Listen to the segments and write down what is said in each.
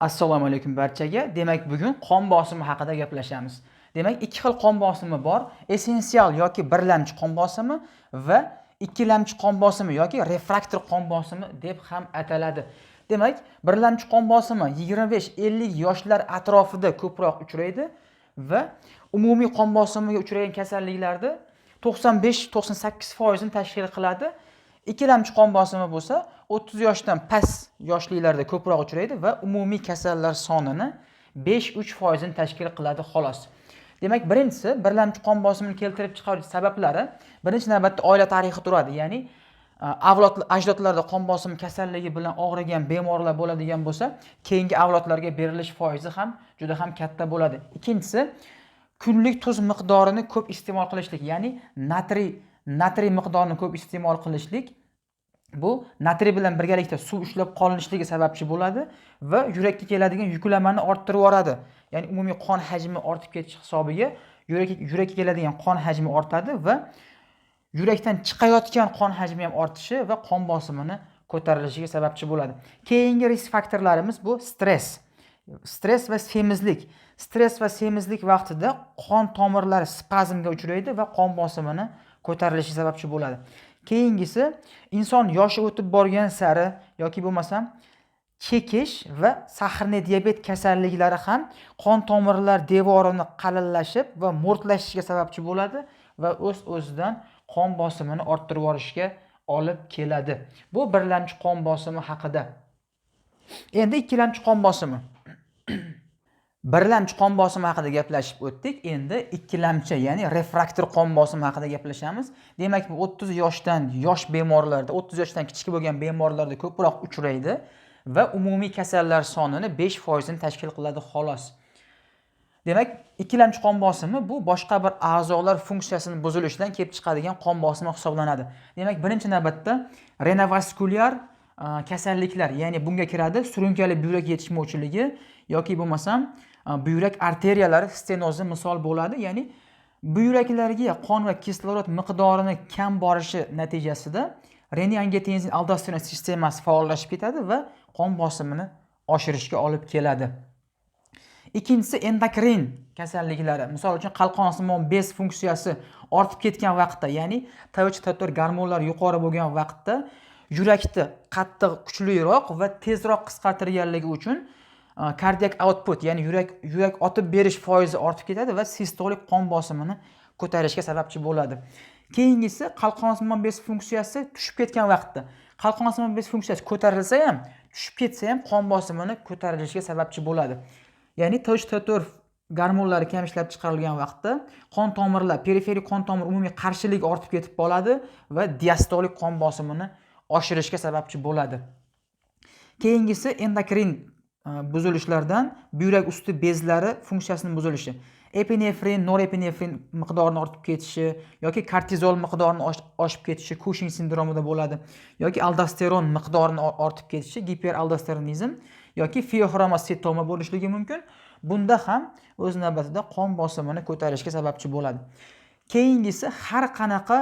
Assalomu alaykum barchaga. Demak, bugun qon bosimi haqida gaplashamiz. Demak, ikki xil qon bosimi bor. Essensial yoki birlamchi qon bosimi va ikkilamchi qon bosimi yoki refraktor qon bosimi deb ham ataladi. Demak, birlamchi qon bosimi 25-50 yoshlar atrofida ko'proq uchraydi va umumiy qon bosimiga uchragan kasalliklarda 95-98% ni tashkil qiladi. Ikkilamchi qon bosimi bo'lsa 30 yoshdan past yoshlilarda ko'proq uchraydi va umumiy kasallar sonini 5-3% ni tashkil qiladi xolos. Demak, birinchisi birlamchi qon bosimini keltirib chiqaruvchi sabablari birinchi navbatda oila tarixi turadi. Ya'ni ajdodlarda qon bosimi kasalligi bilan og'rigan bemorlar bo'ladigan bo'lsa, keyingi avlodlarga berilish foizi ham juda ham katta bo'ladi. Ikkinchisi kunlik tuz miqdorini ko'p iste'mol qilishlik, ya'ni natriy miqdorini ko'p iste'mol qilishlik bu natriy bilan birgalikda suv ushlab qolinishligi sababchi bo'ladi va yurakka keladigan yuklamani orttirib yuboradi. Ya'ni umumiy qon hajmi ortib ketish hisobiga yurakka keladigan qon hajmi ortadi va yurakdan chiqayotgan qon hajmi ham ortishi va qon bosimini ko'tarilishiga sababchi bo'ladi. Keyingi risk faktorlarimiz bu stress va semizlik. Stress va semizlik vaqtida qon tomirlari spazmga uchraydi va qon bosimini ko'tarilishi sababchi bo'ladi. Keyingisi inson yoshi o'tib borgan sari yoki bo'lmasam chekish va sahrli diabet kasalliklari ham qon tomirlar devorini qalinlashib va mo'rtlashishga sababchi bo'ladi va o'z-o'zidan qon bosimini orttirib yuborishga olib keladi. Bu birlamchi qon bosimi haqida. Endi ikkilamchi qon bosimi. Birlamchi qon bosimi haqida gaplashib o'tdik. Endi ikkilamchi, ya'ni refraktor qon bosimi haqida gaplashamiz. Demak, bu 30 yoshdan yosh bemorlarda, 30 yoshdan kichik bo'lgan bemorlarda ko'proq uchraydi va umumiy kasallar sonini 5% ni tashkil qiladi xolos. Demak, ikkilamchi qon bosimi bu boshqa bir a'zolar funksiyasini buzilishidan kelib chiqadigan qon bosimi hisoblanadi. Demak, birinchi navbatda renovaskulyar kasalliklar, ya'ni bunga kiradi surunkali buyrak yetishmovchiligi yoki bo'lmasam buyrak arteriyalari stenozi misol bo'ladi. Ya'ni buyraklarga qon va kislorod miqdorini kam borishi natijasida renin-angiotenzin aldosteron sistemasi faollashib ketadi va qon bosimini oshirishga olib keladi. Ikkinchisi endokrin kasalliklari. Misol uchun qalqonsimon bez funksiyasi ortib ketgan vaqtda, ya'ni TH-T4 gormonlar yuqori bo'lgan vaqtda yurakni qattiq kuchliroq va tezroq qisqartirganligi uchun kardiak output, ya'ni yurak otib berish foizi ortib ketadi va sistolik qon bosimini ko'tarishga sababchi bo'ladi. Keyingisi qalqonsimon bez funksiyasi tushib ketgan vaqtda. Qalqonsimon bez funksiyasi ko'tarilsa ham, tushib ketsa ham qon bosimini ko'tarilishiga sababchi bo'ladi. Ya'ni TH-T4 gormonlari kam ishlab chiqarilgan vaqtda qon tomirlar, periferik qon tomir umumiy qarshilik ortib ketib qoladi va diastolik qon bosimini oshirishga sababchi bo'ladi. Keyingisi endokrin buzilishlardan buyrak usti bezlari funksiyasining buzilishi. Epinefrin, norepinefrin miqdorini ortib ketishi yoki kortizol miqdorini oshib ketishi Cushing sindromida bo'ladi. Yoki aldosteron miqdorini ortib ketishi giperaldosteronizm yoki feoxromocytoma bo'lishligi mumkin. Bunda ham o'z navbatida qon bosimini ko'tarishga sababchi bo'ladi. Keyingisi har qanaqa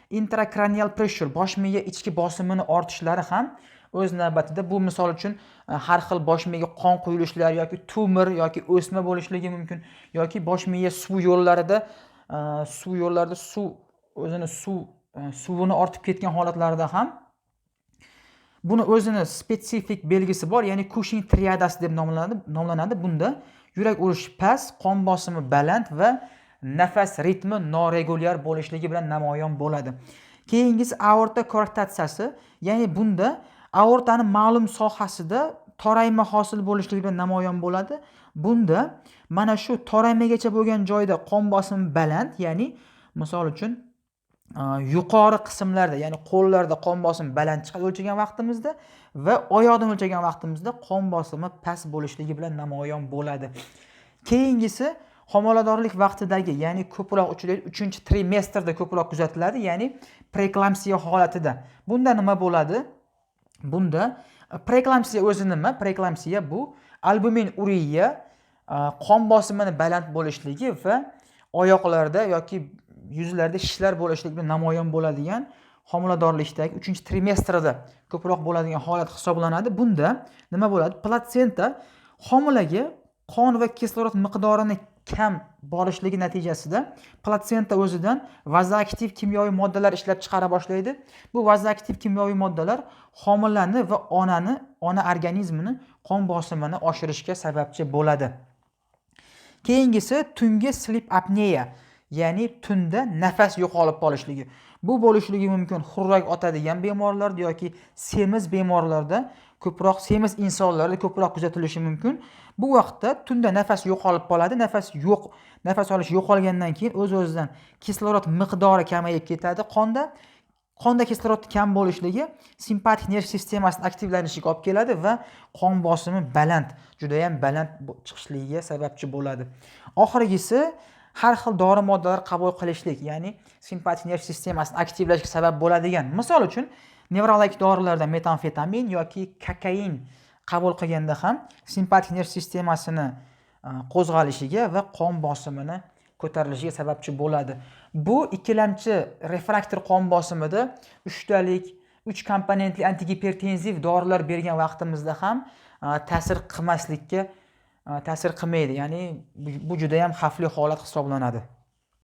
intrakranial pressure, bosh miya ichki bosimini ortishlari ham o'z navbatida bu misol uchun har xil bosh miyaga qon quyilishlari yoki tumor yoki o'sma bo'lishligi mumkin yoki bosh miya suv yo'llarida suvini ortib ketgan holatlarda ham buni o'zini spetsifik belgisi bor, ya'ni Cushing triadasi deb nomlanadi. Bunda yurak urishi past, qon bosimi baland va nafas ritmi noregulyar bo'lishligi bilan namoyon bo'ladi. Keyingisi aorta korektatsiyasi, ya'ni bunda aortani ma'lum sohasida torayma hosil bo'lishligi bilan namoyon bo'ladi. Bunda mana shu toraymagacha bo'lgan joyda qon bosimi baland, ya'ni misol uchun yuqori qismlarda, ya'ni qo'llarda qon bosimi baland chiqadi o'lchagan vaqtimizda va oyoqdan o'lchagan vaqtimizda qon bosimi past bo'lishligi bilan namoyon bo'ladi. Keyingisi homiladorlik vaqtidagi, ya'ni ko'proq uchraydi 3-trimestrda ko'proq kuzatiladi, ya'ni preeklamsiya holatida. Bunda nima bo'ladi? Bunda preeklamsiya o'zi nima? Preeklamsiya bu albumin uriya qon bosimini baland bo'lishligi va oyoqlarda yoki yuzlarda shishlar bo'lishligi bilan namoyon bo'ladigan homiladorlikdagi 3-trimestrda ko'proq bo'ladigan holat hisoblanadi. Bunda nima bo'ladi? Platsenta Homilaga qon va kislorod miqdorini kam bo'lishligi natijasida platsenta o'zidan vazoaktiv kimyoviy moddalar ishlab chiqara boshlaydi. Bu vazoaktiv kimyoviy moddalar homilani va ona organizmini qon bosimini oshirishga sababchi bo'ladi. Keyingisi tungi sleep apnea, ya'ni tunda nafas yo'qolib qolishligi. Bu bo'lishligi mumkin xurrak otadigan bemorlarda yoki semiz bemorlarda, ko'proq semiz insonlarda ko'proq kuzatilishi mumkin. Bu vaqtda tunda nafas yo'qolib qoladi. Nafas olish yo'qolgandan keyin o'z-o'zidan kislorod miqdori kamayib ketadi qonda. Qonda kislorod kam bo'lishligi simpatik nerv sistemasining aktivlanishiga olib keladi va qon bosimi juda ham baland chiqishligiga sababchi bo'ladi. Oxirgisi har xil dori moddalar qabul qilishlik, ya'ni simpatik nerv sistemasini aktivlashga sabab bo'ladigan. Misol uchun, nevrologik dorilarda metamfetamin yoki kokain qabul qilganda ham simpatik nerv sistemasini qo'zg'alishiga va qon bosimini ko'tarilishiga sababchi bo'ladi. Bu ikkilamchi refraktor qon bosimida 3 komponentli antigipertenziv dorilar bergan vaqtimizda ham ta'sir qilmaydi. Ya'ni bu juda ham xavfli holat hisoblanadi.